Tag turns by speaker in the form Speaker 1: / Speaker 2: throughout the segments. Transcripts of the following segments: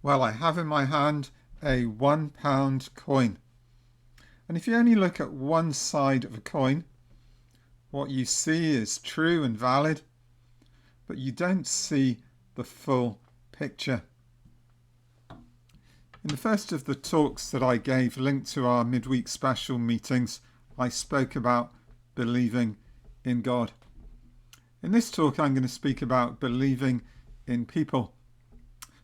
Speaker 1: Well, I have in my hand a £1 coin. And if you only look at one side of a coin, what you see is true and valid, but you don't see the full picture. In the first of the talks that I gave linked to our midweek special meetings, I spoke about believing in God. In this talk, I'm going to speak about believing in people.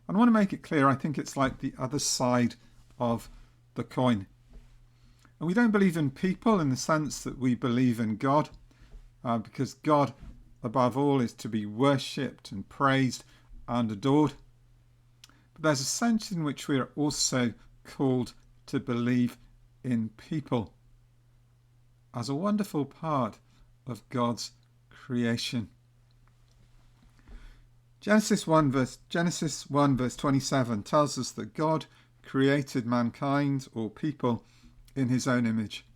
Speaker 1: And I want to make it clear, I think it's like the other side of the coin. And we don't believe in people in the sense that we believe in God, because God, above all, is to be worshipped and praised and adored. But there's a sense in which we are also called to believe in people as a wonderful part of God's creation. Genesis 1 verse 27 tells us that God created mankind or people in his own image.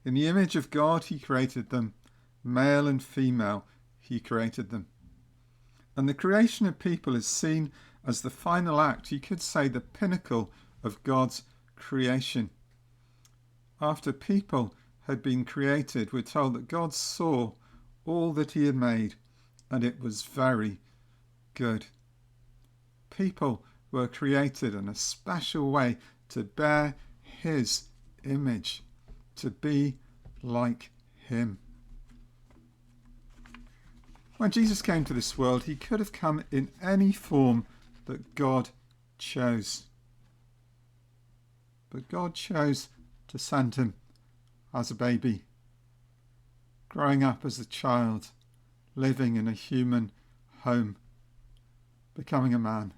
Speaker 1: In the image of God he created them, male and female he created them. And the creation of people is seen as the final act, you could say the pinnacle of God's creation. After people had been created, we're told that God saw all that he had made, and it was very good. People were created in a special way to bear his image, to be like him. When Jesus came to this world, he could have come in any form that God chose. But God chose to send him as a baby, growing up as a child, living in a human home, becoming a man.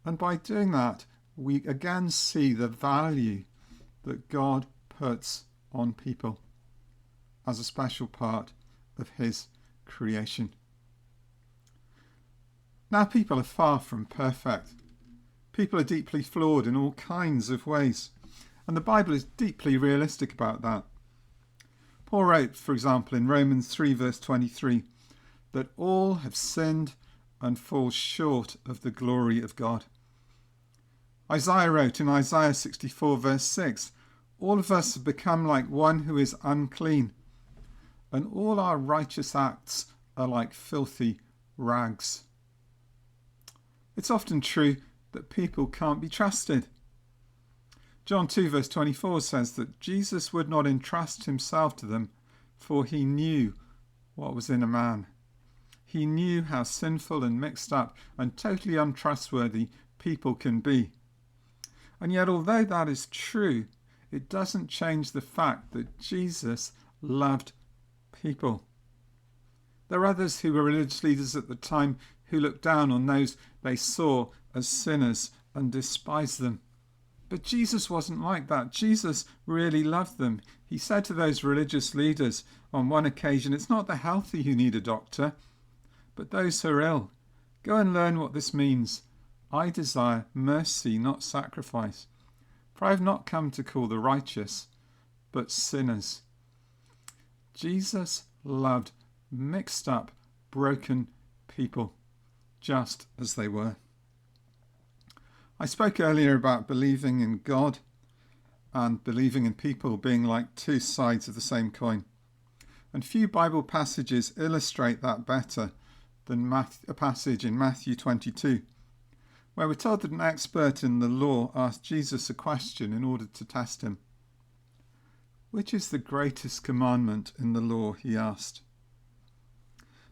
Speaker 1: And by doing that, we again see the value that God puts on people as a special part of his creation. Now, people are far from perfect. People are deeply flawed in all kinds of ways, and the Bible is deeply realistic about that. Paul wrote, for example, in Romans 3 verse 23, that all have sinned and fall short of the glory of God. Isaiah wrote in Isaiah 64 verse 6, all of us have become like one who is unclean, and all our righteous acts are like filthy rags. It's often true that people can't be trusted. John 2 verse 24 says that Jesus would not entrust himself to them, for he knew what was in a man. He knew how sinful and mixed up and totally untrustworthy people can be. And yet, although that is true, it doesn't change the fact that Jesus loved people. There are others who were religious leaders at the time who looked down on those they saw as sinners and despised them. But Jesus wasn't like that. Jesus really loved them. He said to those religious leaders on one occasion, it's not the healthy who need a doctor, but those who are ill. Go and learn what this means. I desire mercy, not sacrifice. For I have not come to call the righteous, but sinners. Jesus loved mixed up, broken people, just as they were. I spoke earlier about believing in God and believing in people being like two sides of the same coin. And few Bible passages illustrate that better than a passage in Matthew 22, where we're told that an expert in the law asked Jesus a question in order to test him. Which is the greatest commandment in the law, he asked.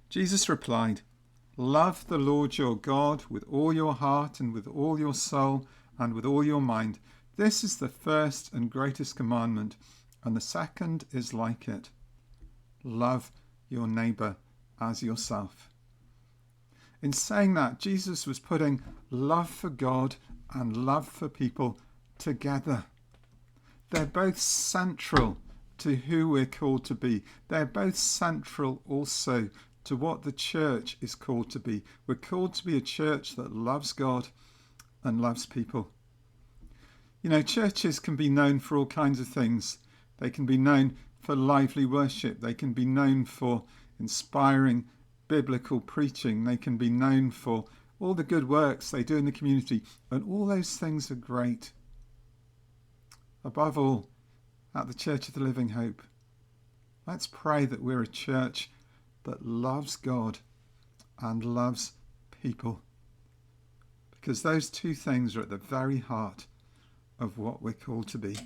Speaker 1: Jesus replied, love the Lord your God with all your heart and with all your soul and with all your mind. This is the first and greatest commandment, and the second is like it. Love your neighbour as yourself. In saying that, Jesus was putting love for God and love for people together. They're both central to who we're called to be. They're both central also to what the church is called to be. We're called to be a church that loves God and loves people. You know, churches can be known for all kinds of things. They can be known for lively worship. They can be known for inspiring biblical preaching. They can be known for all the good works they do in the community, and all those things are great. Above all, at the Church of the Living Hope, let's pray that we're a church that loves God and loves people, because those two things are at the very heart of what we're called to be.